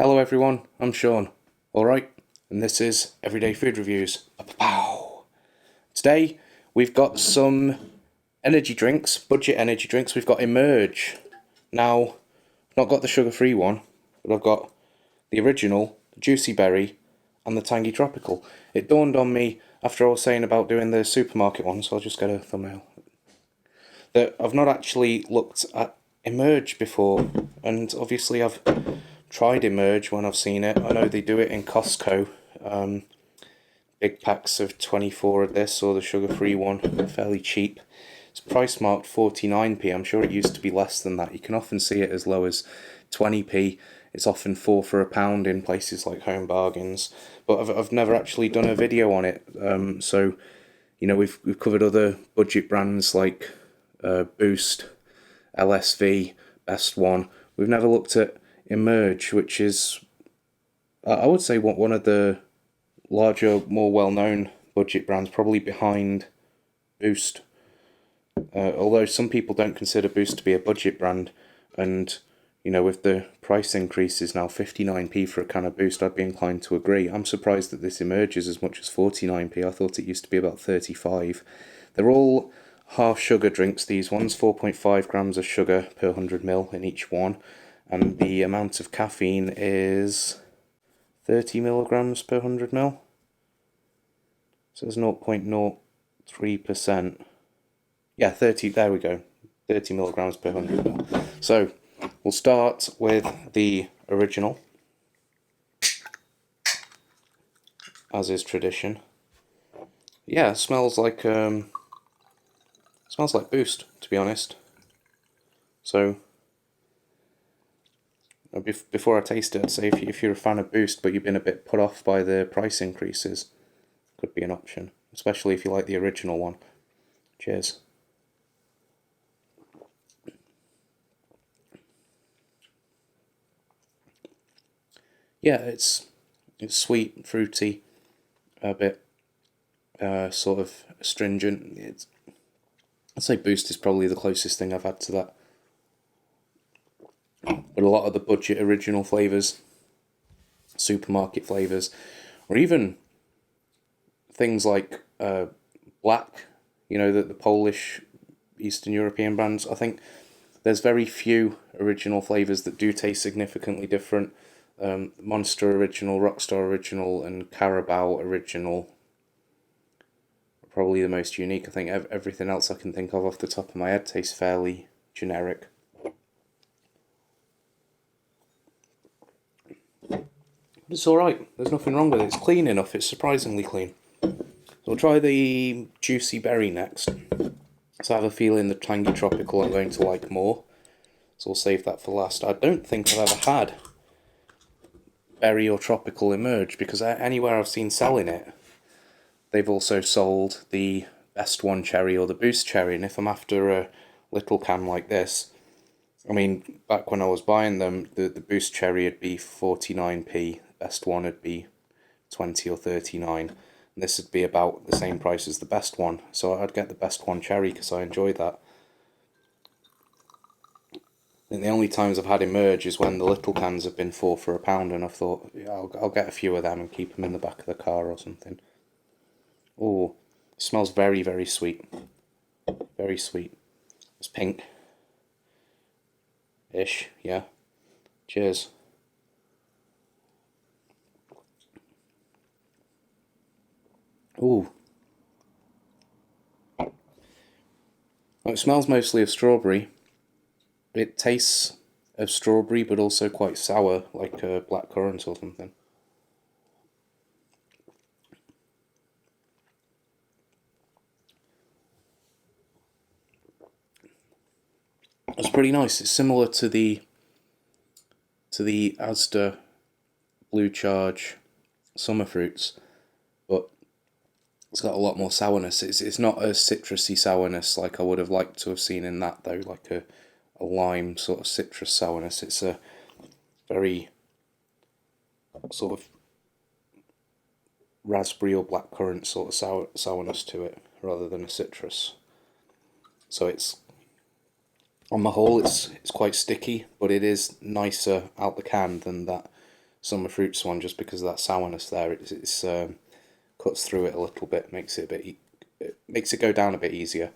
Hello everyone, I'm Sean. Alright, and this is Everyday Food Reviews. Pow! Today we've got some energy drinks, budget energy drinks. We've got Emerge. Now, I've not got the sugar-free one, but I've got the original, the Juicy Berry, and the Tangy Tropical. It dawned on me after I was saying about doing the supermarket one, so I'll just get a thumbnail, that I've not actually looked at Emerge before, and obviously I've tried Emerge when I've seen it. I know they do it in Costco, big packs of 24 of this, or the sugar-free one, fairly cheap. It's price marked 49p. I'm sure it used to be less than that. You can often see it as low as 20p. It's often 4 for £1 in places like Home Bargains, but I've never actually done a video on it. So, you know, we've covered other budget brands like Boost, LSV, Best One. We've never looked at Emerge, which is, I would say, one of the larger, more well-known budget brands, probably behind Boost. Although some people don't consider Boost to be a budget brand, and you know, with the price increases now 59p for a can of Boost, I'd be inclined to agree. I'm surprised that this emerges as much as 49p. I thought it used to be about 35. They're all half sugar drinks, these ones, 4.5 grams of sugar per 100ml in each one, and the amount of caffeine is 30 milligrams per 100ml. So it's 0.03%. Yeah, 30, there we go. 30 milligrams per 100ml. So we'll start with the original, as is tradition. Yeah, it smells like Boost, to be honest. So before I taste it, I'd say if you're a fan of Boost but you've been a bit put off by the price increases, could be an option, especially if you like the original one. Cheers. Yeah, it's sweet, fruity, a bit sort of astringent. I'd say Boost is probably the closest thing I've had to that. But a lot of the budget original flavours, supermarket flavours, or even things like Black, you know, the Polish, Eastern European brands, I think there's very few original flavours that do taste significantly different. Monster Original, Rockstar Original, and Carabao Original are probably the most unique. I think everything else I can think of off the top of my head tastes fairly generic. But it's alright, there's nothing wrong with it. It's clean enough, it's surprisingly clean. So we'll try the Juicy Berry next. So I have a feeling the Tangy Tropical I'm going to like more. So we'll save that for last. I don't think I've ever had berry or tropical Emerge, because anywhere I've seen selling it, they've also sold the Best One cherry or the Boost cherry, and if I'm after a little can like this, I mean, back when I was buying them, the Boost cherry would be 49p, Best One would be 20 or 39, and this would be about the same price as the Best One, so I'd get the Best One cherry because I enjoy that. And the only times I've had Emerge is when the little cans have been 4 for £1, and I've thought, yeah, I'll get a few of them and keep them in the back of the car or something. Oh, it smells very, very sweet. Very sweet. It's pink. Ish, yeah. Cheers. Ooh. It smells mostly of strawberry. It tastes of strawberry, but also quite sour, like a black currant or something. It's pretty nice. It's similar to the Asda Blue Charge Summer Fruits, but it's got a lot more sourness. It's not a citrusy sourness like I would have liked to have seen in that, though, like a lime sort of citrus sourness. It's a very sort of raspberry or blackcurrant sort of sourness to it, rather than a citrus. So it's, on the whole, it's quite sticky, but it is nicer out the can than that summer fruits one just because of that sourness there. It's cuts through it a little bit, makes it a bit, it makes it go down a bit easier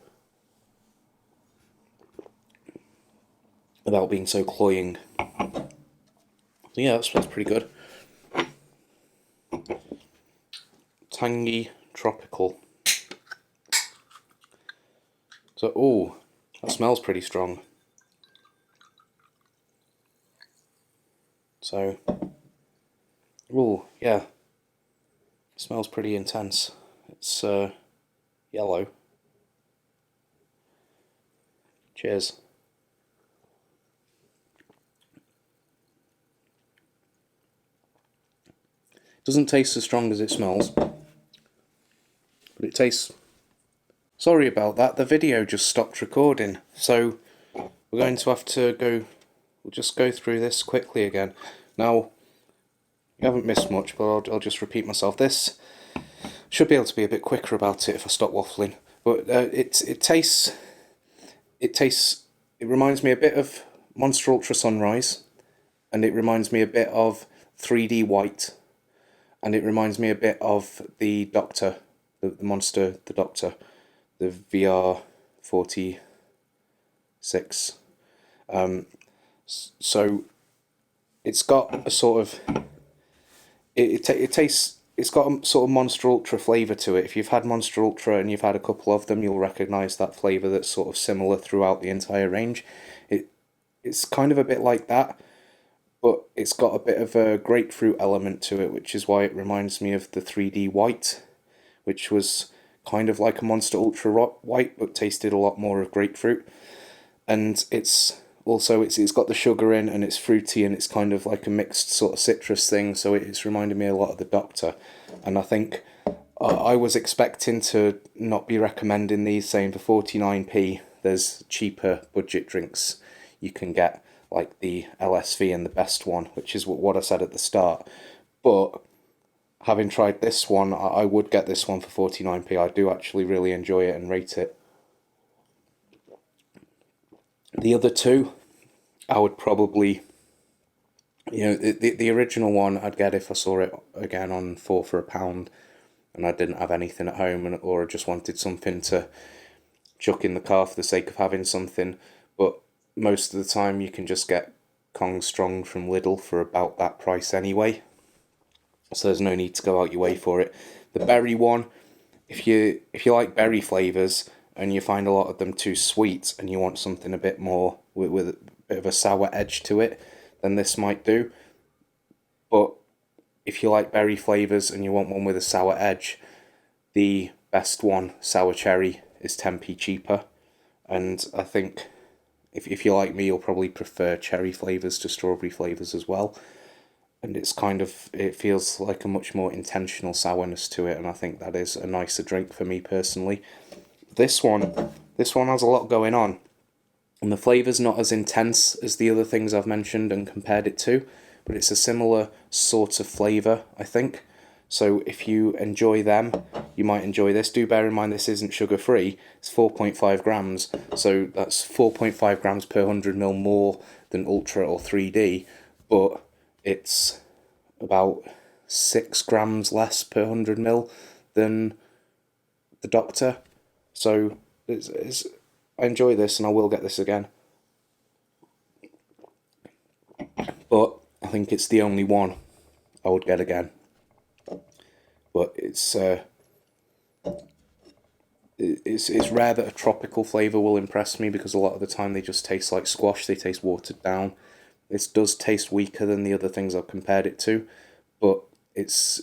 without being so cloying. So yeah, that's pretty good. Tangy tropical. So oh, that smells pretty strong. So oh yeah, smells pretty intense. It's yellow. Cheers. Doesn't taste as strong as it smells, but it tastes... Sorry about that, the video just stopped recording, so we're going to have to go... We'll just go through this quickly again. Now, you haven't missed much, but I'll just repeat myself. This should be able to be a bit quicker about it if I stop waffling. But it tastes... It reminds me a bit of Monster Ultra Sunrise, and it reminds me a bit of 3D White, and it reminds me a bit of the Doctor, the Monster, the Doctor, the VR46. So it's got a sort of it tastes. It's got a sort of Monster Ultra flavour to it. If you've had Monster Ultra and you've had a couple of them, you'll recognise that flavour that's sort of similar throughout the entire range. It's kind of a bit like that, but it's got a bit of a grapefruit element to it, which is why it reminds me of the 3D White, which was kind of like a Monster Ultra White, but tasted a lot more of grapefruit. And it's got the sugar in, and it's fruity, and it's kind of like a mixed sort of citrus thing, so it's reminded me a lot of the Doctor. And I think I was expecting to not be recommending these, saying for 49p there's cheaper budget drinks you can get, like the LSV and the best one, which is what I said at the start. But having tried this one, I would get this one for 49p. I do actually really enjoy it and rate it. The other two, I would probably, the original one I'd get if I saw it again on 4 for £1 and I didn't have anything at home, or I just wanted something to chuck in the car for the sake of having something. But most of the time you can just get Kong Strong from Lidl for about that price anyway, so there's no need to go out your way for it. The berry one, if you like berry flavours and you find a lot of them too sweet and you want something a bit more with a bit of a sour edge to it, then this might do. But if you like berry flavours and you want one with a sour edge, the best one, sour cherry, is 10p cheaper. And I think if you're like me, you'll probably prefer cherry flavours to strawberry flavours as well. And it feels like a much more intentional sourness to it, and I think that is a nicer drink for me personally. This one has a lot going on, and the flavour's not as intense as the other things I've mentioned and compared it to, but it's a similar sort of flavour, I think. So if you enjoy them, you might enjoy this. Do bear in mind this isn't sugar-free. It's 4.5 grams, so that's 4.5 grams per 100ml more than Ultra or 3D, but it's about 6 grams less per 100ml than the Doctor. So I enjoy this, and I will get this again. But I think it's the only one I would get again. But it's rare that a tropical flavour will impress me, because a lot of the time they just taste like squash, they taste watered down. This does taste weaker than the other things I've compared it to, but it's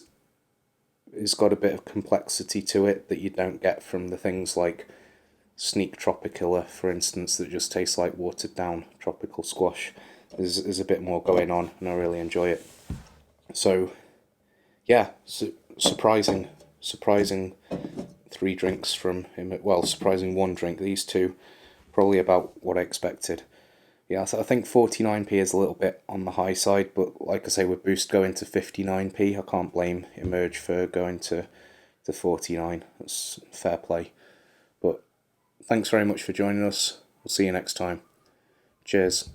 got a bit of complexity to it that you don't get from the things like Sneak Tropicilla, for instance, that just tastes like watered down tropical squash. There's a bit more going on, and I really enjoy it. So yeah, surprising 3 drinks from him. Well, surprising 1 drink. These two, probably about what I expected. Yeah, so I think 49p is a little bit on the high side, but like I say, with Boost going to 59p, I can't blame Emerge for going to 49. That's fair play. But thanks very much for joining us. We'll see you next time. Cheers.